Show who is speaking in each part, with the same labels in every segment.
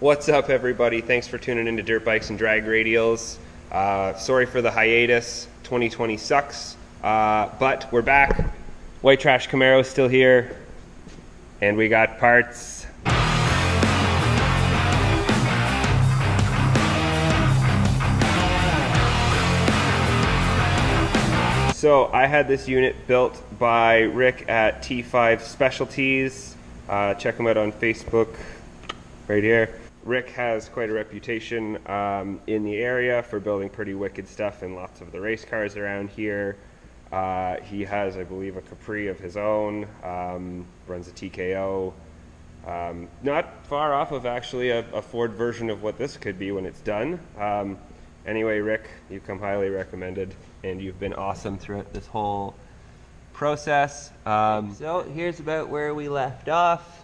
Speaker 1: What's up, everybody? Thanks for tuning into Dirt Bikes and Drag Radials. Sorry for the hiatus. 2020 sucks, but we're back. White Trash Camaro is still here, and we got parts. So I had this unit built by Rick at T5 Specialties. Check him out on Facebook right here. Rick has quite a reputation in the area for building pretty wicked stuff in lots of the race cars around here. He has, I believe, a Capri of his own, runs a TKO. Not far off of actually a Ford version of what this could be when it's done. Anyway, Rick, you've come highly recommended, and you've been awesome throughout this whole process.
Speaker 2: So here's about where we left off.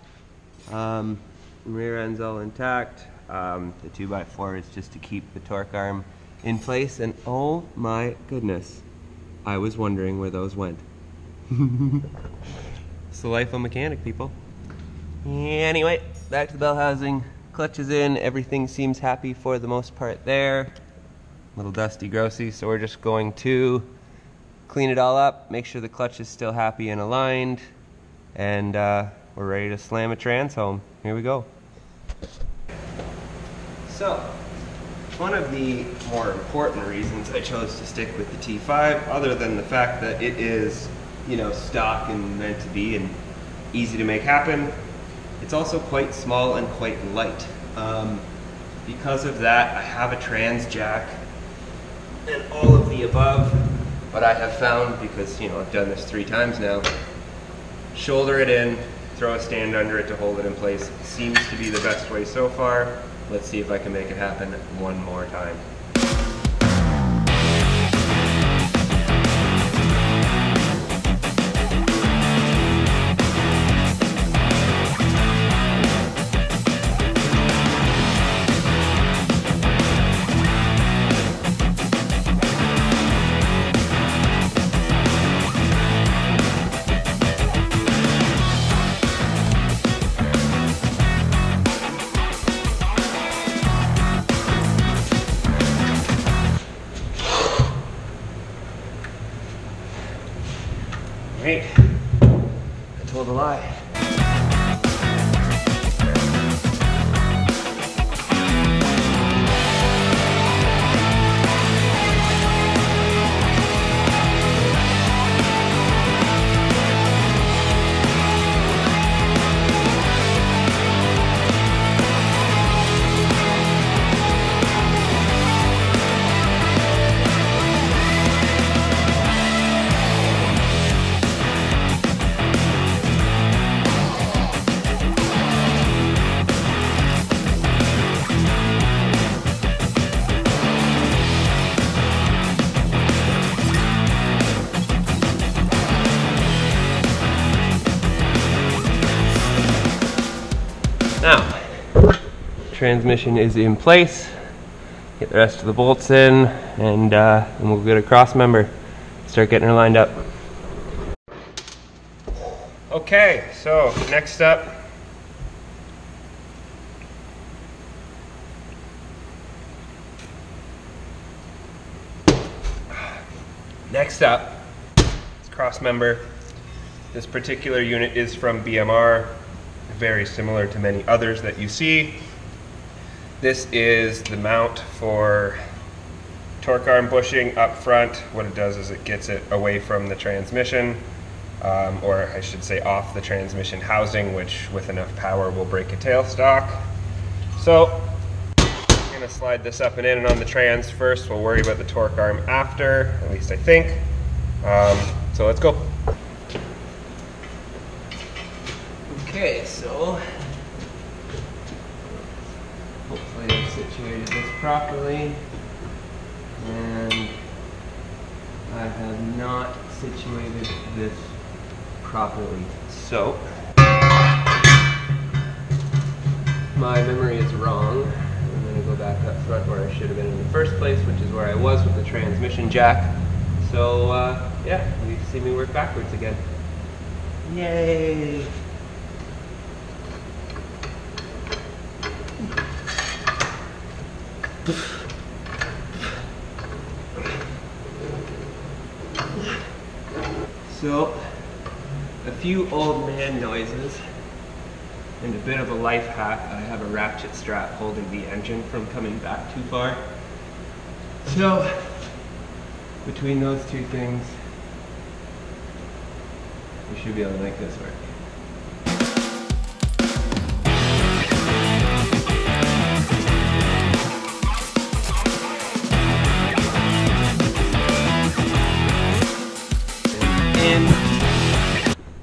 Speaker 2: Rear end's all intact. The 2x4 is just to keep the torque arm in place, and oh my goodness, I was wondering where those went. It's the life of a mechanic, people. Anyway, back to the bell housing. Clutch is in, everything seems happy for the most part there. Little dusty grossy, so we're just going to clean it all up, make sure the clutch is still happy and aligned, and we're ready to slam a trans home. Here we go. So, one of the more important reasons I chose to stick with the T5, other than the fact that it is, you know, stock and meant to be and easy to make happen, it's also quite small and quite light. Because of that, I have a trans jack and all of the above, but I have found, because, you know, I've done this 3 times now, shoulder it in, throw a stand under it to hold it in place seems to be the best way so far. Let's see if I can make it happen one more time. Right, I told a lie. Now, transmission is in place. Get the rest of the bolts in, and we'll get a cross member. Start getting her lined up. Okay, so next up, is cross member. This particular unit is from BMR. Very similar to many others that you see. This is the mount for torque arm bushing up front. What it does is it gets it away from the transmission, or I should say off the transmission housing, which with enough power will break a tailstock. So I'm going to slide this up and in and on the trans first. We'll worry about the torque arm after, at least I think. So let's go. Okay, so hopefully I've situated this properly, and I have not situated this properly. So my memory is wrong. I'm going to go back up front where I should have been in the first place, which is where I was with the transmission jack. So yeah, you see me work backwards again. Yay! So, a few old man noises and a bit of a life hack. I have a ratchet strap holding the engine from coming back too far. So, between those two things, we should be able to make this work.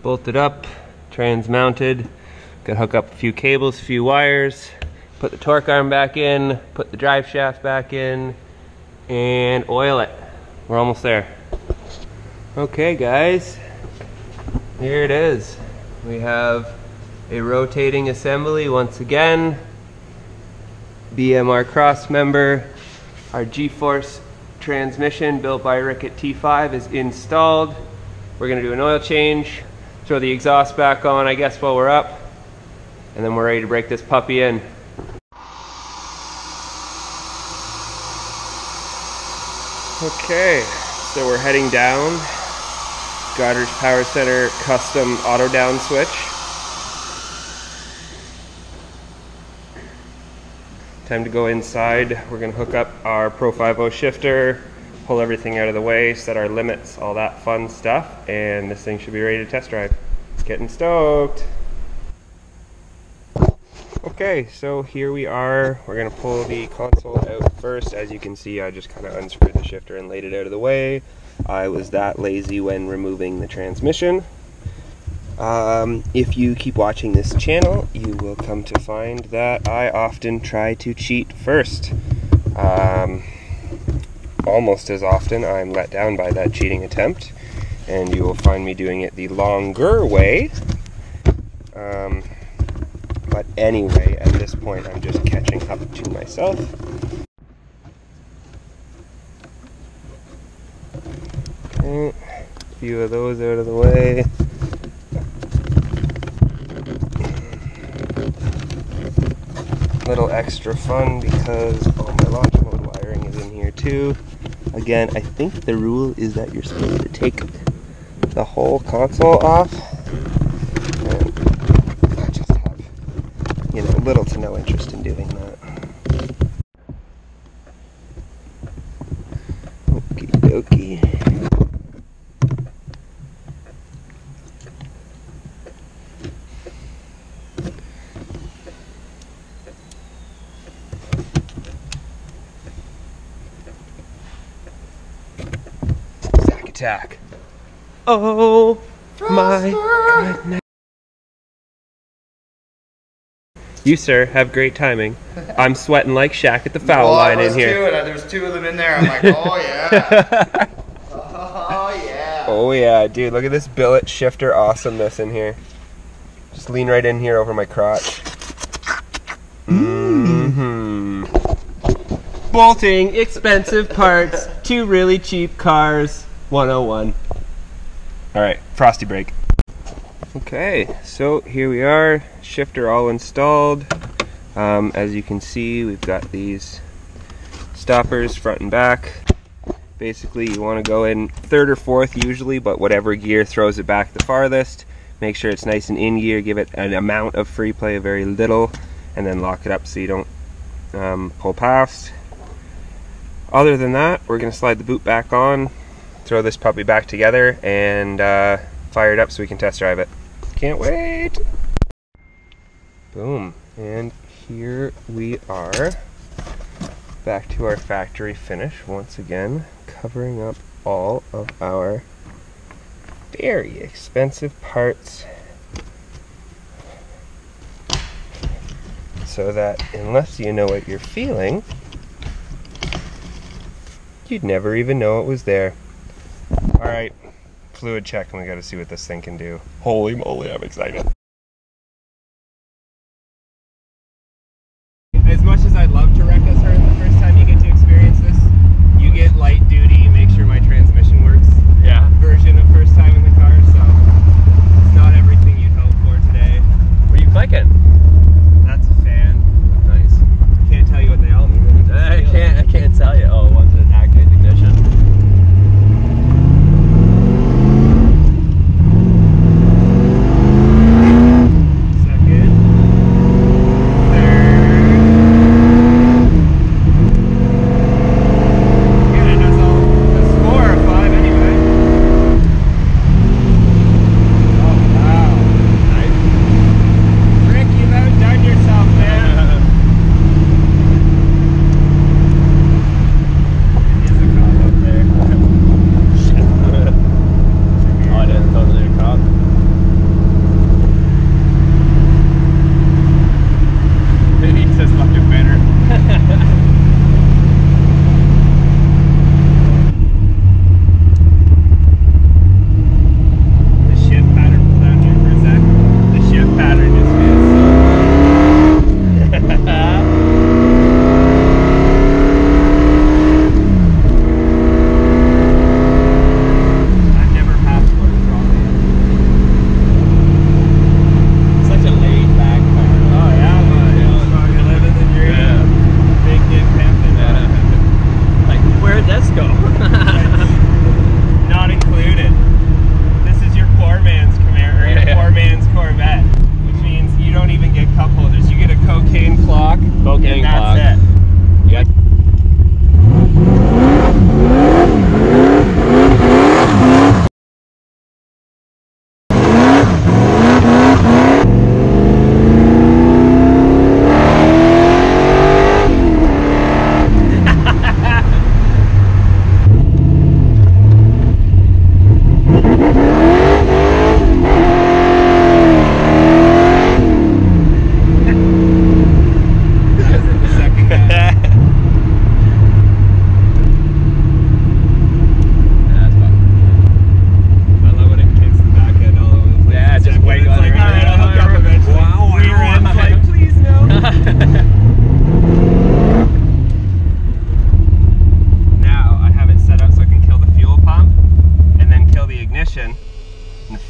Speaker 2: Bolted up, trans mounted, gotta hook up a few cables, a few wires, put the torque arm back in, put the drive shaft back in, and oil it. We're almost there. Okay guys, here it is. We have a rotating assembly once again, BMR cross member, our Gforce transmission built by Rick at T5 is installed. We're gonna do an oil change, throw the exhaust back on, I guess, while we're up, and then we're ready to break this puppy in. Okay, so we're heading down. Goddard's Power Center custom auto down switch. Time to go inside. We're gonna hook up our Pro 5.0 shifter, pull everything out of the way, set our limits, all that fun stuff, and this thing should be ready to test drive. It's getting stoked. Okay, so here we are. We're gonna pull the console out first. As you can see, I just kind of unscrewed the shifter and laid it out of the way. I was that lazy when removing the transmission. If you keep watching this channel, you will come to find that I often try to cheat first. Almost as often I'm let down by that cheating attempt, and you will find me doing it the longer way. But anyway, at this point I'm just catching up to myself. Okay, a few of those out of the way. Little extra fun because all my launch mode wiring is in here too. Again, I think the rule is that you're supposed to take the whole console off, and I just have, you know, little to no interest in doing that. Okie dokie. Attack. Oh my goodness. You, sir, have great timing. I'm sweating like Shaq at the foul line in here.
Speaker 3: There's two of them in there. I'm like, oh yeah. Oh yeah.
Speaker 2: Oh yeah, dude, look at this billet shifter awesomeness in here. Just lean right in here over my crotch. Bolting expensive parts to really cheap cars. 101. Alright, frosty break. Okay, so here we are, shifter all installed. As you can see, we've got these stoppers front and back. Basically, you want to go in third or fourth usually, but whatever gear throws it back the farthest. Make sure it's nice and in gear, give it an amount of free play, very little, and then lock it up so you don't pull past. Other than that, we're going to slide the boot back on, throw this puppy back together, and fire it up so we can test drive it. Can't wait! Boom. And here we are, back to our factory finish once again, covering up all of our very expensive parts so that unless you know what you're feeling, you'd never even know it was there. Alright, fluid check, and we gotta see what this thing can do. Holy moly, I'm excited. As much as I'd love to wreck us her the first time you get to experience this, you get light duty, make sure my transmission works. Yeah. Version of first time in the car, so it's not everything you'd hope for today. What are you clicking? That's a fan. Nice. Can't tell you what they all mean.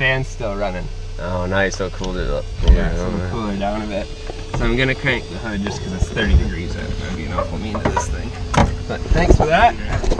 Speaker 2: fan's still running.
Speaker 1: Oh, nice. So cooled it up.
Speaker 2: Yeah, so it'll cool her down a bit. So I'm gonna crank the hood just because it's 30 degrees out. I'm being awful mean to this thing. But thanks for that.